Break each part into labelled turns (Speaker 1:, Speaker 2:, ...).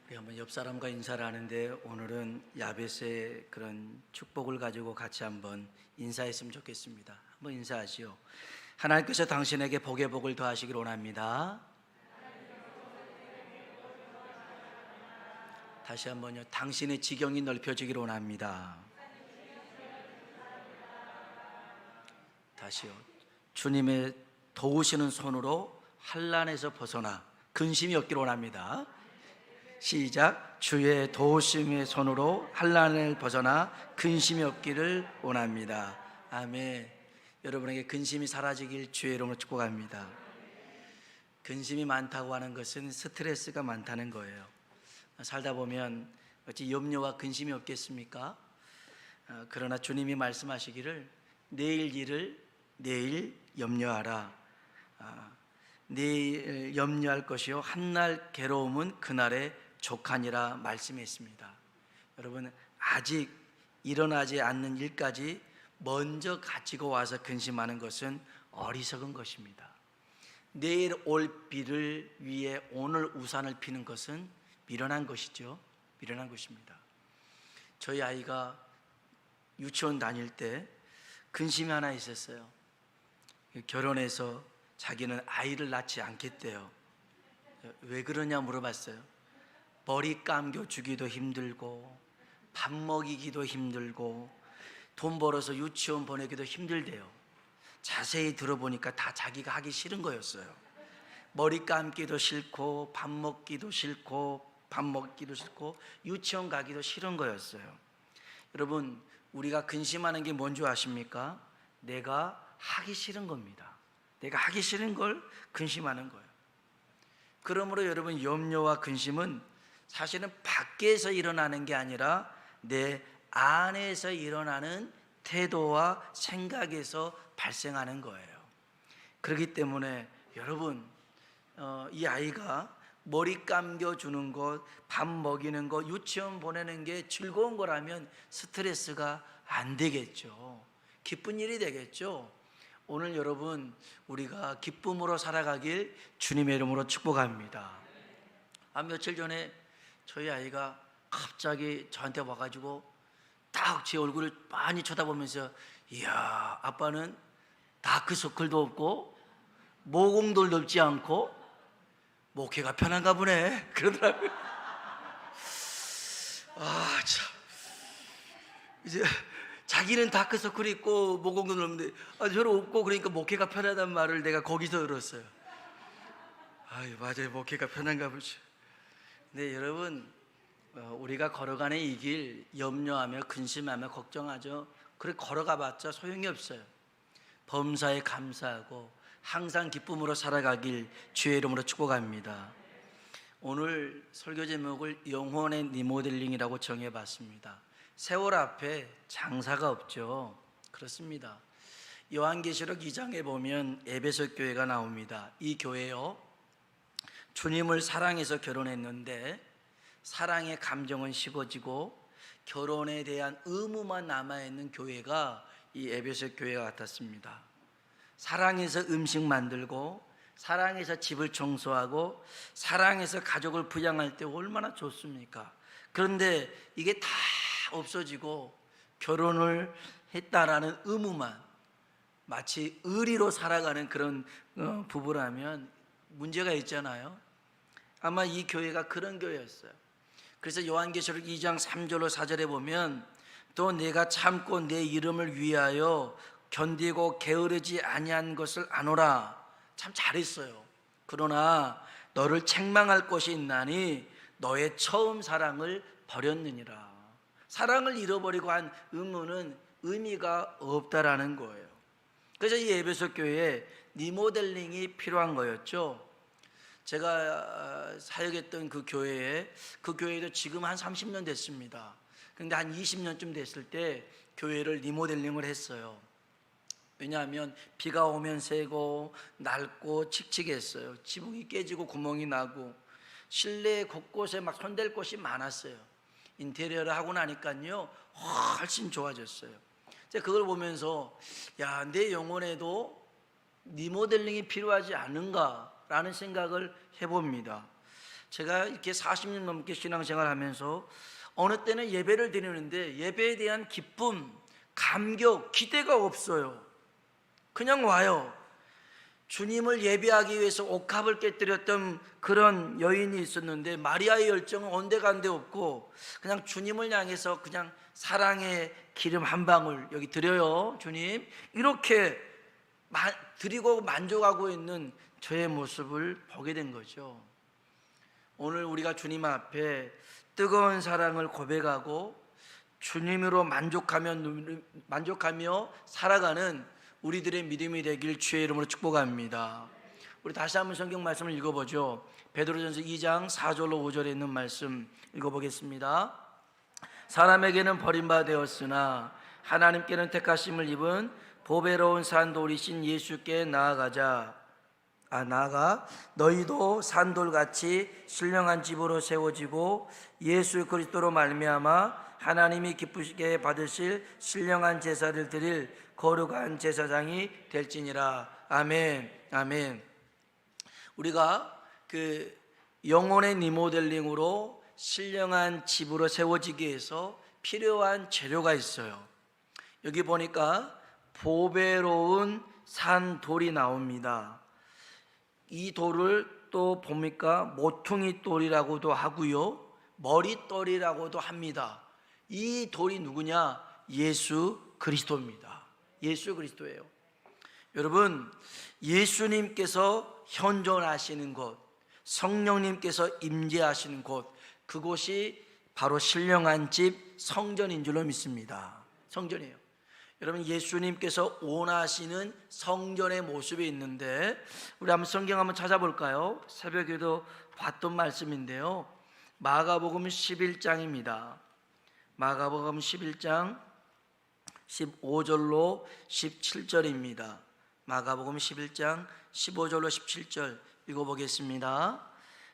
Speaker 1: 우리 한번 옆 사람과 인사를 하는데 오늘은 야베스의 그런 축복을 가지고 같이 한번 인사했으면 좋겠습니다. 한번 인사하시오. 하나님께서 당신에게 복의 복을 더하시길 원합니다. 다시 한번요. 당신의 지경이 넓혀지길 원합니다. 다시요. 주님의 도우시는 손으로 환난에서 벗어나 근심이 없기를 원합니다. 시작. 주의 도우심의 손으로 환난을 벗어나 근심이 없기를 원합니다. 아멘. 여러분에게 근심이 사라지길 주의 이름으로 축복합니다. 근심이 많다고 하는 것은 스트레스가 많다는 거예요. 살다 보면 어찌 염려와 근심이 없겠습니까? 그러나 주님이 말씀하시기를 내일 일을 내일 염려하라. 내일 염려할 것이요 한날 괴로움은 그날에 족하니라 말씀했습니다. 여러분, 아직 일어나지 않는 일까지 먼저 가지고 와서 근심하는 것은 어리석은 것입니다. 내일 올 비를 위해 오늘 우산을 피는 것은 미련한 것이죠. 미련한 것입니다. 저희 아이가 유치원 다닐 때 근심이 하나 있었어요. 결혼해서 자기는 아이를 낳지 않겠대요. 왜 그러냐 물어봤어요. 머리 감겨주기도 힘들고 밥 먹이기도 힘들고 돈 벌어서 유치원 보내기도 힘들대요. 자세히 들어보니까 다 자기가 하기 싫은 거였어요. 머리 감기도 싫고 밥 먹기도 싫고 유치원 가기도 싫은 거였어요. 여러분, 우리가 근심하는 게 뭔지 아십니까? 내가 하기 싫은 겁니다. 내가 하기 싫은 걸 근심하는 거예요. 그러므로 여러분, 염려와 근심은 사실은 밖에서 일어나는 게 아니라 내 안에서 일어나는 태도와 생각에서 발생하는 거예요. 그렇기 때문에 여러분, 이 아이가 머리 감겨주는 것, 밥 먹이는 것, 유치원 보내는 게 즐거운 거라면 스트레스가 안 되겠죠. 기쁜 일이 되겠죠. 오늘 여러분, 우리가 기쁨으로 살아가길 주님의 이름으로 축복합니다. 며칠 전에 저희 아이가 갑자기 저한테 와가지고 딱 제 얼굴을 많이 쳐다보면서 이야, 아빠는 다크서클도 없고 모공도 넓지 않고 목회가 편한가 보네 그러더라고요. 참, 이제 자기는 다크서클이 있고 모공도 넓는데 저는 없고, 그러니까 목회가 편하단 말을 내가 거기서 들었어요. 맞아요, 목회가 편한가 보죠. 근데 여러분, 우리가 걸어가는 이 길 염려하며 근심하며 걱정하죠. 그래 걸어가봤자 소용이 없어요. 범사에 감사하고 항상 기쁨으로 살아가길 주의 이름으로 축복합니다. 오늘 설교 제목을 영혼의 리모델링이라고 정해봤습니다. 세월 앞에 장사가 없죠. 그렇습니다. 요한계시록 2장에 보면 에베소 교회가 나옵니다. 이 교회요, 주님을 사랑해서 결혼했는데 사랑의 감정은 식어지고 결혼에 대한 의무만 남아있는 교회가 이 에베소 교회 같았습니다. 사랑해서 음식 만들고 사랑해서 집을 청소하고 사랑해서 가족을 부양할 때 얼마나 좋습니까? 그런데 이게 다 없어지고 결혼을 했다라는 의무만, 마치 의리로 살아가는 그런 부부라면 문제가 있잖아요. 아마 이 교회가 그런 교회였어요. 그래서 요한계시록 2장 3절로 4절에 보면 또 내가 참고 내 이름을 위하여 견디고 게으르지 아니한 것을 아노라. 참 잘했어요. 그러나 너를 책망할 것이 있나니 너의 처음 사랑을 버렸느니라. 사랑을 잃어버리고 한 의무는 의미가 없다라는 거예요. 그래서 이 에베소 교회에 리모델링이 필요한 거였죠. 제가 사역했던 그 교회에도 지금 한 30년 됐습니다. 그런데 한 20년쯤 됐을 때 교회를 리모델링을 했어요. 왜냐하면 비가 오면 새고 낡고 칙칙했어요. 지붕이 깨지고 구멍이 나고 실내 곳곳에 막 손댈 곳이 많았어요. 인테리어를 하고 나니까요 훨씬 좋아졌어요. 제가 그걸 보면서 내 영혼에도 리모델링이 필요하지 않은가 라는 생각을 해봅니다. 제가 이렇게 40년 넘게 신앙생활 하면서 어느 때는 예배를 드리는데 예배에 대한 기쁨, 감격, 기대가 없어요. 그냥 와요. 주님을 예배하기 위해서 옥합을 깨뜨렸던 그런 여인이 있었는데 마리아의 열정은 온데간데 없고 그냥 주님을 향해서 그냥 사랑의 기름 한 방울 여기 드려요 주님, 이렇게 드리고 만족하고 있는 저의 모습을 보게 된 거죠. 오늘 우리가 주님 앞에 뜨거운 사랑을 고백하고 주님으로 만족하며 살아가는 우리들의 믿음이 되길 주의 이름으로 축복합니다. 우리 다시 한번 성경 말씀을 읽어보죠. 베드로전서 2장 4절로 5절에 있는 말씀 읽어보겠습니다. 사람에게는 버림받았으나 하나님께는 택하심을 입은 보배로운 산돌이신 예수께 나아가 너희도 산돌같이 신령한 집으로 세워지고 예수 그리스도로 말미암아 하나님이 기쁘시게 받으실 신령한 제사를 드릴 거룩한 제사장이 될지니라. 아멘. 아멘. 우리가 그 영혼의 리모델링으로 신령한 집으로 세워지기 위해서 필요한 재료가 있어요. 여기 보니까 보배로운 산돌이 나옵니다. 이 돌을 또 봅니까? 모퉁이 돌이라고도 하고요, 머릿돌이라고도 합니다. 이 돌이 누구냐? 예수 그리스도입니다. 예수 그리스도예요. 여러분, 예수님께서 현존하시는 곳, 성령님께서 임재하시는 곳, 그곳이 바로 신령한 집 성전인 줄로 믿습니다. 성전이에요. 여러분, 예수님께서 원하시는 성전의 모습이 있는데 우리 한번 성경 한번 찾아볼까요? 새벽에도 봤던 말씀인데요, 마가복음 11장입니다. 마가복음 11장 15절로 17절입니다. 마가복음 11장 15절로 17절 읽어보겠습니다.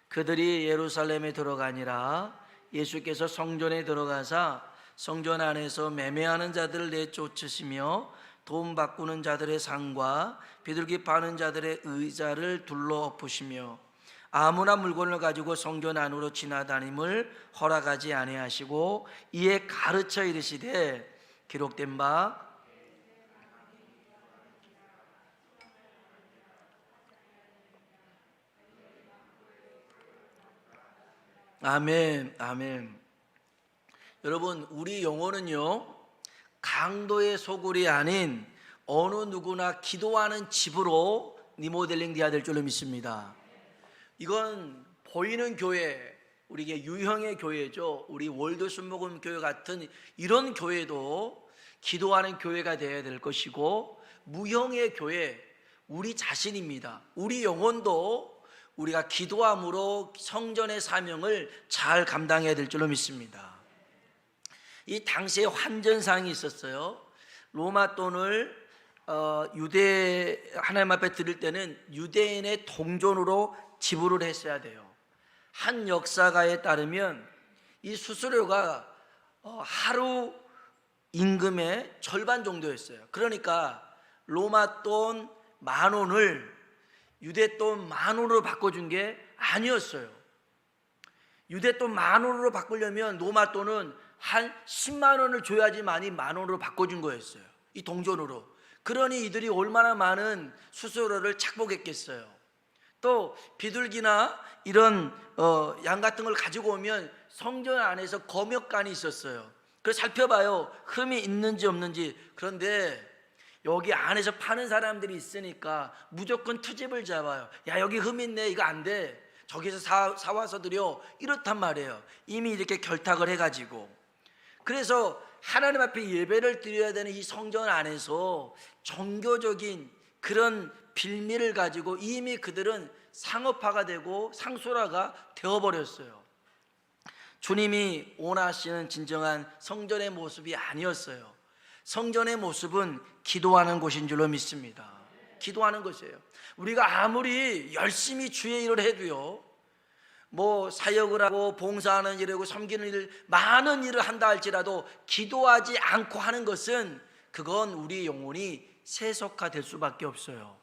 Speaker 1: 그들이 예루살렘에 들어가니라. 예수께서 성전에 들어가사 성전 안에서 매매하는 자들을 내쫓으시며 돈 바꾸는 자들의 상과 비둘기 파는 자들의 의자를 둘러 엎으시며 아무나 물건을 가지고 성전 안으로 지나다님을 허락하지 아니하시고 이에 가르쳐 이르시되 기록된 바 아멘. 아멘. 여러분, 우리 영혼은요 강도의 소굴이 아닌 어느 누구나 기도하는 집으로 리모델링 돼야 될 줄로 믿습니다. 이건 보이는 교회, 우리게 유형의 교회죠. 우리 월드 순복음 교회 같은 이런 교회도 기도하는 교회가 되어야 될 것이고, 무형의 교회, 우리 자신입니다. 우리 영혼도 우리가 기도함으로 성전의 사명을 잘 감당해야 될 줄로 믿습니다. 이 당시에 환전상이 있었어요. 로마 돈을 유대 하나님 앞에 드릴 때는 유대인의 동전으로 지불을 했어야 돼요. 한 역사가에 따르면 이 수수료가 하루 임금의 절반 정도였어요. 그러니까 로마 돈 10,000원을 유대 돈 10,000원으로 바꿔준 게 아니었어요. 유대 돈 10,000원으로 바꾸려면 로마 돈은 한 10만 원을 줘야지만이 10,000원으로 바꿔준 거였어요. 이 동전으로. 그러니 이들이 얼마나 많은 수수료를 착복했겠어요. 또 비둘기나 이런 양 같은 걸 가지고 오면 성전 안에서 검역관이 있었어요. 그래서 살펴봐요. 흠이 있는지 없는지. 그런데 여기 안에서 파는 사람들이 있으니까 무조건 투집을 잡아요. 야, 여기 흠 있네, 이거 안 돼, 저기서 사와서 드려, 이렇단 말이에요. 이미 이렇게 결탁을 해가지고. 그래서 하나님 앞에 예배를 드려야 되는 이 성전 안에서 종교적인 그런 빌미를 가지고 이미 그들은 상업화가 되고 상술화가 되어버렸어요. 주님이 원하시는 진정한 성전의 모습이 아니었어요. 성전의 모습은 기도하는 곳인 줄로 믿습니다. 기도하는 것이에요. 우리가 아무리 열심히 주의 일을 해도요, 뭐 사역을 하고 봉사하는 일이고 섬기는 일, 많은 일을 한다 할지라도 기도하지 않고 하는 것은 그건 우리 영혼이 세속화될 수밖에 없어요.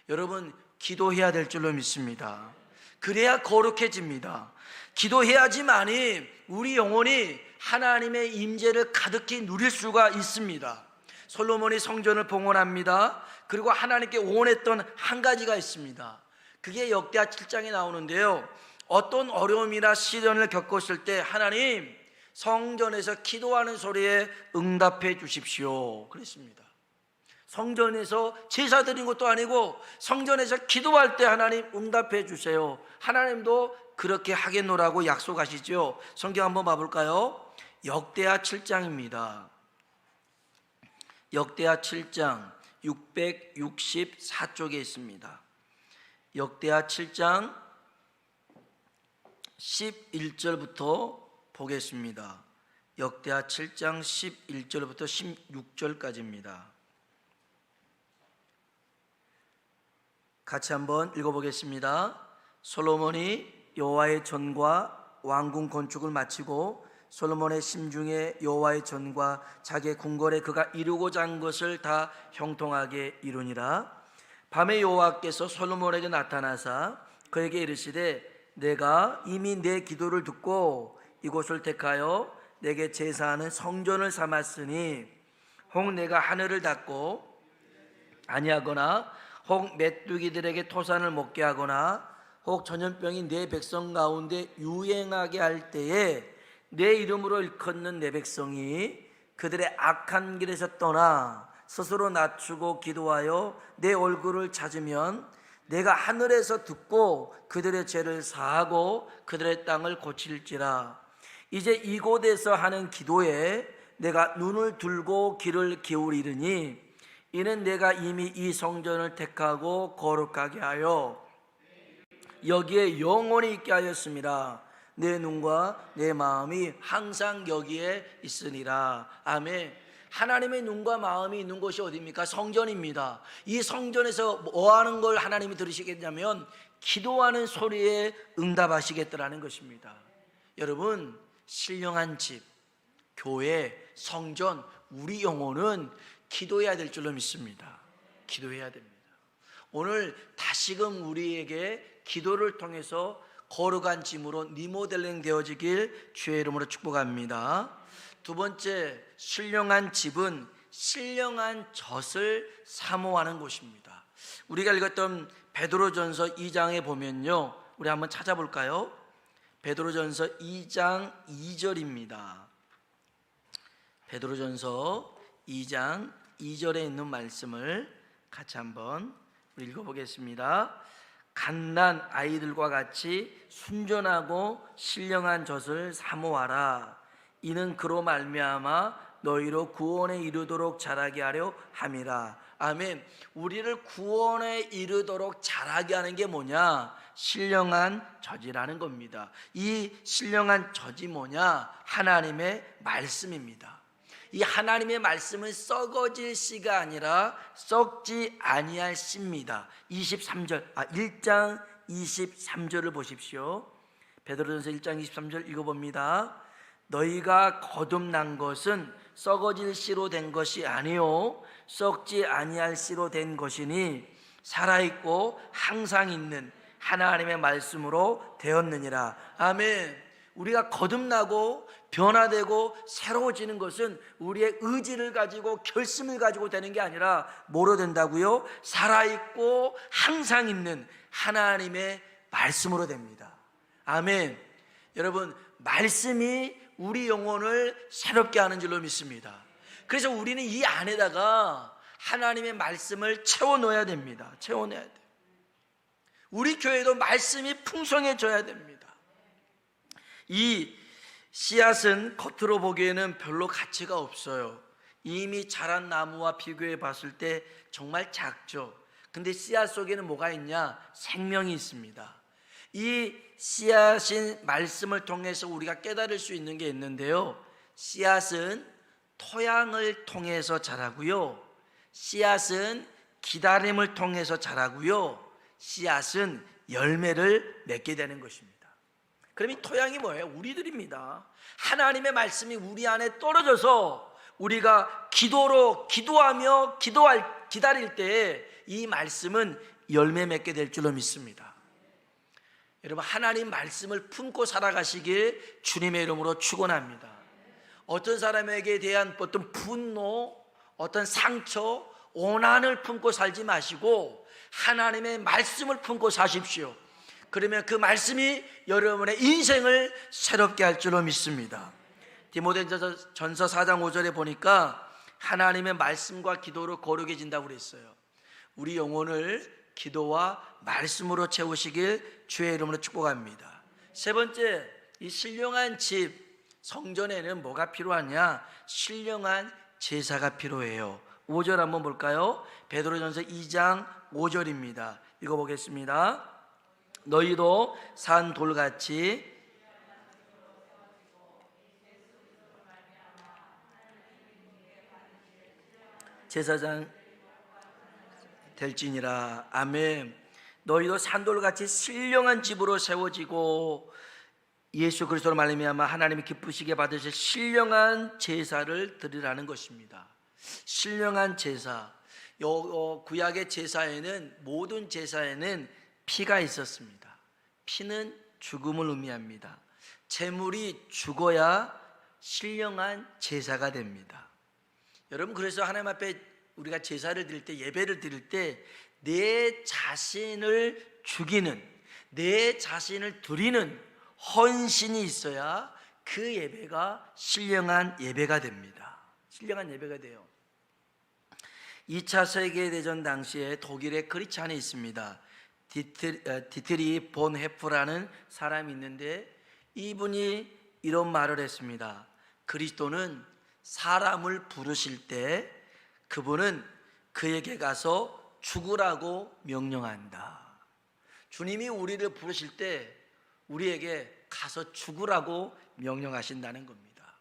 Speaker 1: 여러분, 기도해야 될 줄로 믿습니다. 그래야 거룩해집니다. 기도해야지만이 우리 영혼이 하나님의 임재를 가득히 누릴 수가 있습니다. 솔로몬이 성전을 봉헌합니다. 그리고 하나님께 원했던 한 가지가 있습니다. 그게 역대하 7장에 나오는데요, 어떤 어려움이나 시련을 겪었을 때 하나님, 성전에서 기도하는 소리에 응답해 주십시오 그랬습니다. 성전에서 제사 드린 것도 아니고 성전에서 기도할 때 하나님 응답해 주세요. 하나님도 그렇게 하겠노라고 약속하시죠. 성경 한번 봐볼까요? 역대하 7장입니다. 역대하 7장 664쪽에 있습니다. 역대하 7장 11절부터 보겠습니다. 역대하 7장 11절부터 16절까지입니다. 같이 한번 읽어보겠습니다. 솔로몬이 여호와의 전과 왕궁 건축을 마치고 솔로몬의 심중에 여호와의 전과 자기의 궁궐에 그가 이루고자 한 것을 다 형통하게 이루니라. 밤에 여호와께서 솔로몬에게 나타나사 그에게 이르시되 내가 이미 내 기도를 듣고 이곳을 택하여 내게 제사하는 성전을 삼았으니 혹 내가 하늘을 닫고 아니하거나 혹 메뚜기들에게 토산을 먹게 하거나 혹 전염병이 내 백성 가운데 유행하게 할 때에 내 이름으로 일컫는 내 백성이 그들의 악한 길에서 떠나 스스로 낮추고 기도하여 내 얼굴을 찾으면 내가 하늘에서 듣고 그들의 죄를 사하고 그들의 땅을 고칠지라. 이제 이곳에서 하는 기도에 내가 눈을 들고 귀를 기울이리니 이는 내가 이미 이 성전을 택하고 거룩하게 하여 여기에 영원히 있게 하였습니다. 내 눈과 내 마음이 항상 여기에 있으니라. 아멘. 하나님의 눈과 마음이 있는 곳이 어디입니까? 성전입니다. 이 성전에서 뭐 하는 걸 하나님이 들으시겠냐면 기도하는 소리에 응답하시겠다라는 것입니다. 여러분, 신령한 집, 교회, 성전, 우리 영혼은 기도해야 될 줄로 믿습니다. 기도해야 됩니다. 오늘 다시금 우리에게 기도를 통해서 거룩한 짐으로 리모델링 되어지길 주의 이름으로 축복합니다. 두 번째, 신령한 집은 신령한 젖을 사모하는 곳입니다. 우리가 읽었던 베드로전서 2장에 보면요, 우리 한번 찾아볼까요? 베드로전서 2장 2절입니다. 베드로전서 2장 2절에 있는 말씀을 같이 한번 읽어보겠습니다. 갓난 아이들과 같이 순전하고 신령한 젖을 사모하라. 이는 그로 말미암아 너희로 구원에 이르도록 자라게 하려 함이라. 아멘. 우리를 구원에 이르도록 자라게 하는 게 뭐냐? 신령한 젖이라는 겁니다. 이 신령한 젖이 뭐냐? 하나님의 말씀입니다. 이 하나님의 말씀은 썩어질 씨가 아니라 썩지 아니할 씨입니다. 1장 23절을 보십시오. 베드로전서 1장 23절 읽어봅니다. 너희가 거듭난 것은 썩어질 씨로 된 것이 아니요 썩지 아니할 씨로 된 것이니 살아있고 항상 있는 하나님의 말씀으로 되었느니라. 아멘. 우리가 거듭나고 변화되고 새로워지는 것은 우리의 의지를 가지고 결심을 가지고 되는 게 아니라 뭐로 된다고요? 살아있고 항상 있는 하나님의 말씀으로 됩니다. 아멘. 여러분, 말씀이 우리 영혼을 새롭게 하는 줄로 믿습니다. 그래서 우리는 이 안에다가 하나님의 말씀을 채워넣어야 됩니다. 채워넣어야 돼요. 우리 교회도 말씀이 풍성해져야 됩니다. 이 씨앗은 겉으로 보기에는 별로 가치가 없어요. 이미 자란 나무와 비교해 봤을 때 정말 작죠. 근데 씨앗 속에는 뭐가 있냐? 생명이 있습니다. 이 씨앗인 말씀을 통해서 우리가 깨달을 수 있는 게 있는데요, 씨앗은 토양을 통해서 자라고요, 씨앗은 기다림을 통해서 자라고요, 씨앗은 열매를 맺게 되는 것입니다. 그럼 이 토양이 뭐예요? 우리들입니다. 하나님의 말씀이 우리 안에 떨어져서 우리가 기도하며 기다릴 때 이 말씀은 열매 맺게 될 줄로 믿습니다. 여러분 하나님 말씀을 품고 살아가시길 주님의 이름으로 축원합니다. 어떤 사람에게 대한 어떤 분노, 어떤 상처, 오난을 품고 살지 마시고 하나님의 말씀을 품고 사십시오. 그러면 그 말씀이 여러분의 인생을 새롭게 할 줄로 믿습니다. 디모데전서 4장 5절에 보니까 하나님의 말씀과 기도로 거룩해진다고 그랬어요. 우리 영혼을 기도와 말씀으로 채우시길 주의 이름으로 축복합니다. 세 번째, 이 신령한 집, 성전에는 뭐가 필요하냐? 신령한 제사가 필요해요. 5절 한번 볼까요? 베드로전서 2장 5절입니다. 읽어보겠습니다. 너희도 산 돌같이 제사장 될지니라. 아멘. 너희도 산돌같이 신령한 집으로 세워지고 예수 그리스도로 말미암아 하나님이 기쁘시게 받으실 신령한 제사를 드리라는 것입니다. 신령한 제사. 구약의 제사에는, 모든 제사에는 피가 있었습니다. 피는 죽음을 의미합니다. 제물이 죽어야 신령한 제사가 됩니다. 여러분, 그래서 하나님 앞에 우리가 제사를 드릴 때, 예배를 드릴 때 내 자신을 죽이는, 내 자신을 드리는 헌신이 있어야 그 예배가 신령한 예배가 됩니다. 신령한 예배가 돼요. 2차 세계대전 당시에 독일의 크리스찬이 있습니다. 디트리 본 헤프라는 사람이 있는데 이분이 이런 말을 했습니다. 그리스도는 사람을 부르실 때 그분은 그에게 가서 죽으라고 명령한다. 주님이 우리를 부르실 때 우리에게 가서 죽으라고 명령하신다는 겁니다.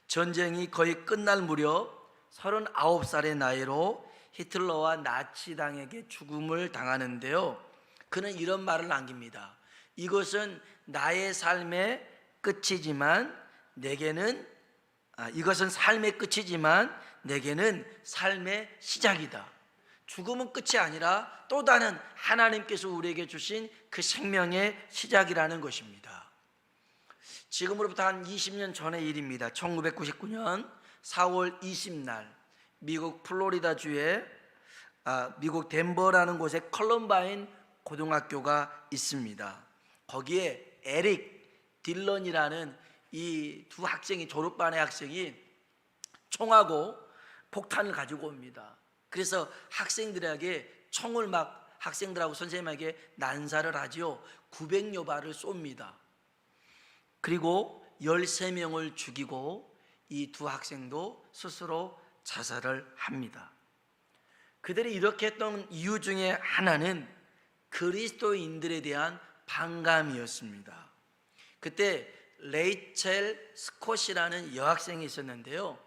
Speaker 1: 전쟁이 거의 끝날 무렵 39살의 나이로 히틀러와 나치당에게 죽음을 당하는데요, 그는 이런 말을 남깁니다. 이것은 나의 삶의 끝이지만 내게는 이것은 삶의 끝이지만 내게는 삶의 시작이다. 죽음은 끝이 아니라 또 다른 하나님께서 우리에게 주신 그 생명의 시작이라는 것입니다. 지금으로부터 한 20년 전의 일입니다. 1999년 4월 20날 미국 플로리다주의 미국 덴버라는 곳에 컬럼바인 고등학교가 있습니다. 거기에 에릭 딜런이라는 이 두 학생이, 졸업반의 학생이 총하고 폭탄을 가지고 옵니다. 그래서 학생들에게 총을 막 학생들하고 선생님에게 난사를 하지요. 900여 발을 쏩니다. 그리고 13명을 죽이고 이 두 학생도 스스로 자살을 합니다. 그들이 이렇게 했던 이유 중에 하나는 그리스도인들에 대한 반감이었습니다. 그때 레이첼 스콧이라는 여학생이 있었는데요,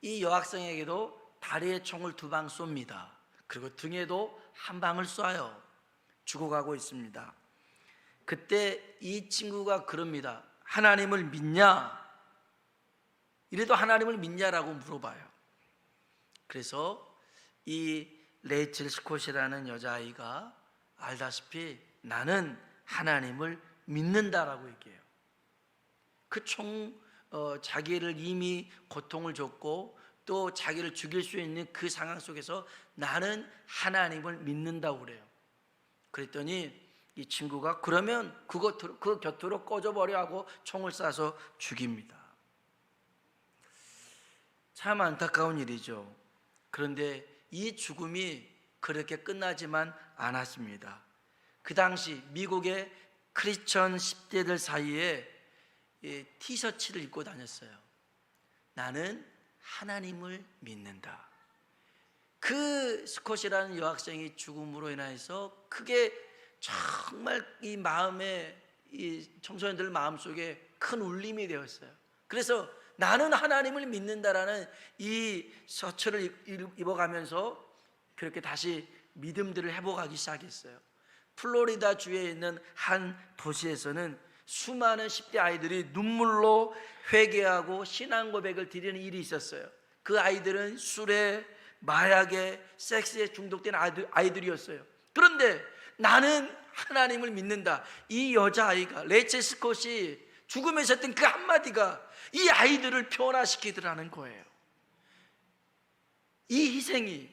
Speaker 1: 이 여학생에게도 다리에 총을 2방 쏩니다. 그리고 등에도 1방을 쏴요. 죽어가고 있습니다. 그때 이 친구가 그럽니다. 하나님을 믿냐? 이래도 하나님을 믿냐라고 물어봐요. 그래서 이 레이첼 스콧이라는 여자아이가 알다시피 나는 하나님을 믿는다라고 얘기해요. 그 자기를 이미 고통을 줬고 또 자기를 죽일 수 있는 그 상황 속에서 나는 하나님을 믿는다고 그래요. 그랬더니 이 친구가 그러면 그 곁으로 꺼져버려 하고 총을 쏴서 죽입니다. 참 안타까운 일이죠. 그런데 이 죽음이 그렇게 끝나지만 않았습니다. 그 당시 미국의 크리스천 10대들 사이에 티셔츠를 입고 다녔어요. 나는 하나님을 믿는다. 그 스콧이라는 여학생이 죽음으로 인해서 크게 정말 이 마음에, 이 청소년들 마음속에 큰 울림이 되었어요. 그래서 나는 하나님을 믿는다라는 이 셔츠를 입어가면서 그렇게 다시 믿음들을 회복하기 시작했어요. 플로리다 주에 있는 한 도시에서는 수많은 10대 아이들이 눈물로 회개하고 신앙 고백을 드리는 일이 있었어요. 그 아이들은 술에, 마약에, 섹스에 중독된 아이들이었어요. 그런데 나는 하나님을 믿는다. 이 여자아이가 레체 스콧이 죽으면서 했던 그 한마디가 이 아이들을 변화시키더라는 거예요. 이 희생이,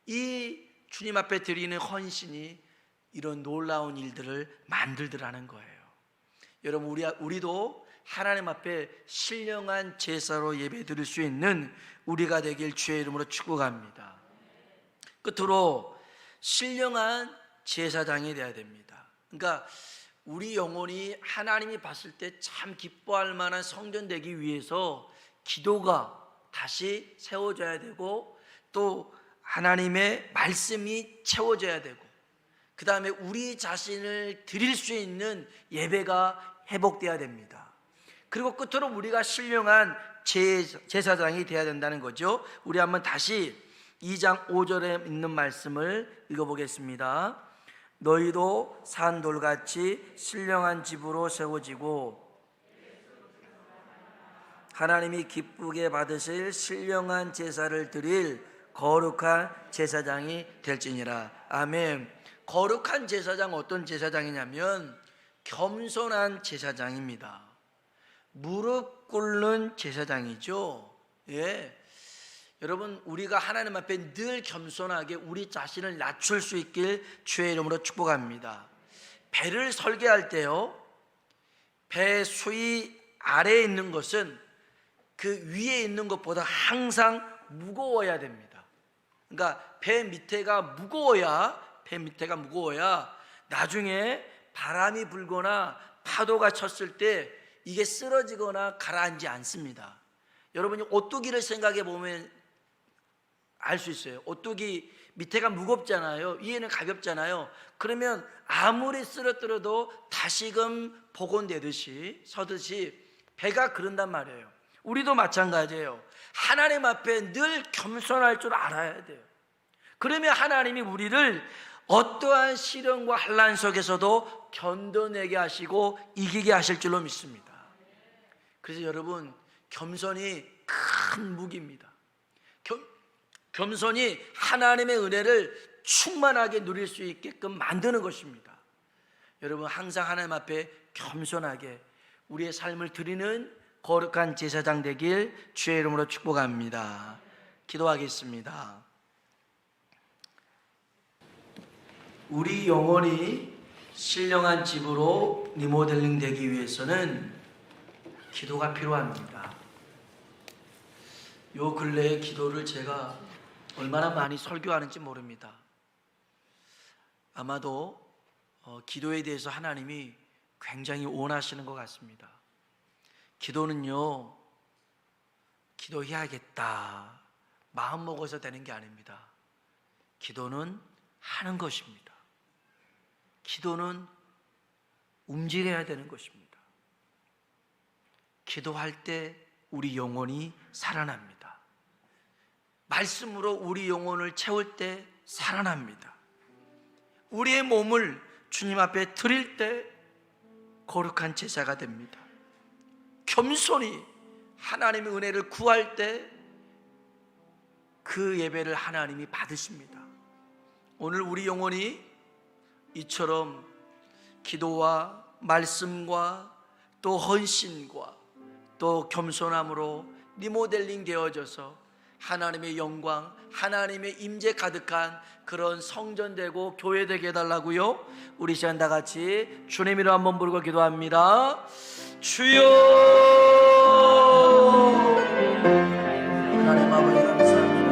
Speaker 1: 이 주님 앞에 드리는 헌신이 이런 놀라운 일들을 만들더라는 거예요. 여러분, 우리도 하나님 앞에 신령한 제사로 예배 드릴 수 있는 우리가 되길 주의 이름으로 축복합니다. 끝으로 신령한 제사장이 되어야 됩니다. 그러니까 우리 영혼이 하나님이 봤을 때 참 기뻐할 만한 성전 되기 위해서 기도가 다시 세워져야 되고, 또 하나님의 말씀이 채워져야 되고, 그 다음에 우리 자신을 드릴 수 있는 예배가 회복되어야 됩니다. 그리고 끝으로 우리가 신령한 제사장이 되어야 된다는 거죠. 우리 한번 다시 2장 5절에 있는 말씀을 읽어보겠습니다. 너희도 산돌같이 신령한 집으로 세워지고 하나님이 기쁘게 받으실 신령한 제사를 드릴 거룩한 제사장이 될지니라. 아멘. 거룩한 제사장, 어떤 제사장이냐면 겸손한 제사장입니다. 무릎 꿇는 제사장이죠. 예. 여러분, 우리가 하나님 앞에 늘 겸손하게 우리 자신을 낮출 수 있길 주의 이름으로 축복합니다. 배를 설계할 때요, 배 수위 아래에 있는 것은 그 위에 있는 것보다 항상 무거워야 됩니다. 그러니까 배 밑에가 무거워야 나중에 바람이 불거나 파도가 쳤을 때 이게 쓰러지거나 가라앉지 않습니다. 여러분이 오뚜기를 생각해 보면 알 수 있어요. 오뚜기 밑에가 무겁잖아요. 위에는 가볍잖아요. 그러면 아무리 쓰러뜨려도 다시금 복원되듯이 서듯이 배가 그런단 말이에요. 우리도 마찬가지예요. 하나님 앞에 늘 겸손할 줄 알아야 돼요. 그러면 하나님이 우리를 어떠한 시련과 환난 속에서도 견뎌내게 하시고 이기게 하실 줄로 믿습니다. 그래서 여러분, 겸손이 큰 무기입니다. 겸손이 하나님의 은혜를 충만하게 누릴 수 있게끔 만드는 것입니다. 여러분, 항상 하나님 앞에 겸손하게 우리의 삶을 드리는 거룩한 제사장 되길 주의 이름으로 축복합니다. 기도하겠습니다. 우리 영혼이 신령한 집으로 리모델링 되기 위해서는 기도가 필요합니다. 요 근래에 기도를 제가 얼마나 많이 설교하는지 모릅니다. 아마도 기도에 대해서 하나님이 굉장히 원하시는 것 같습니다. 기도는요, 기도해야겠다 마음 먹어서 되는 게 아닙니다. 기도는 하는 것입니다. 기도는 움직여야 되는 것입니다. 기도할 때 우리 영혼이 살아납니다. 말씀으로 우리 영혼을 채울 때 살아납니다. 우리의 몸을 주님 앞에 드릴 때 거룩한 제사가 됩니다. 겸손히 하나님의 은혜를 구할 때 그 예배를 하나님이 받으십니다. 오늘 우리 영혼이 이처럼 기도와 말씀과 또 헌신과 또 겸손함으로 리모델링 되어져서 하나님의 영광, 하나님의 임재 가득한 그런 성전 되고 교회 되게 해달라고요. 우리 시간 다 같이 주님 이름 한번 부르고 기도합니다. 주여, 하나님 아버지 감사합니다.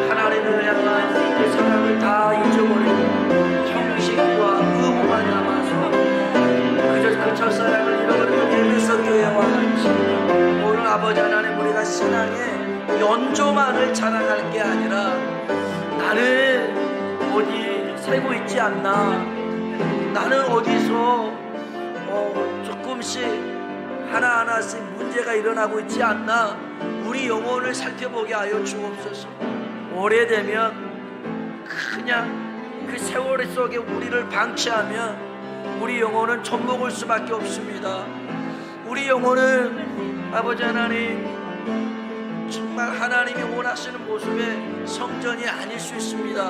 Speaker 1: 하나님을 향한 그 사랑을 다 잊어버리고 형식과 의무만 남아서 그저 그 첫사랑을 잃어버리고 예배석 교회와 같이 오늘 아버지 하나님, 우리가 신앙의 연조만을 자랑할 게 아니라 나는 어디 살고 있지 않나, 나는 어디서 조금씩 하나하나씩 문제가 일어나고 있지 않나, 우리 영혼을 살펴보게 하여 주옵소서. 오래되면 그냥 그 세월 속에 우리를 방치하면 우리 영혼은 젖먹을 수밖에 없습니다. 우리 영혼은 아버지 하나님 정말 하나님이 원하시는 모습의 성전이 아닐 수 있습니다.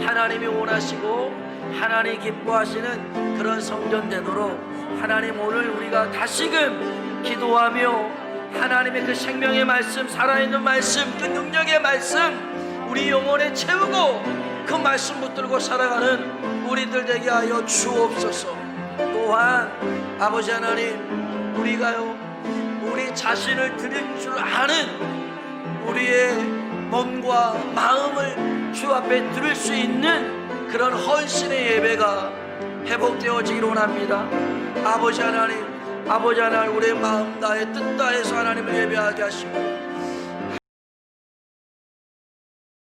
Speaker 1: 하나님이 원하시고 하나님이 기뻐하시는 그런 성전 되도록 하나님 오늘 우리가 다시금 기도하며 하나님의 그 생명의 말씀, 살아있는 말씀, 그 능력의 말씀 우리 영혼에 채우고 그 말씀 붙들고 살아가는 우리들 되게 하여 주옵소서. 또한 아버지 하나님 우리가요 우리 자신을 드릴 줄 아는 우리의 몸과 마음을 주 앞에 드릴 수 있는 그런 헌신의 예배가 회복되어지기를 원합니다. 아버지 하나님 우리의 마음 다해 뜻 다해서 하나님을 예배하게 하시고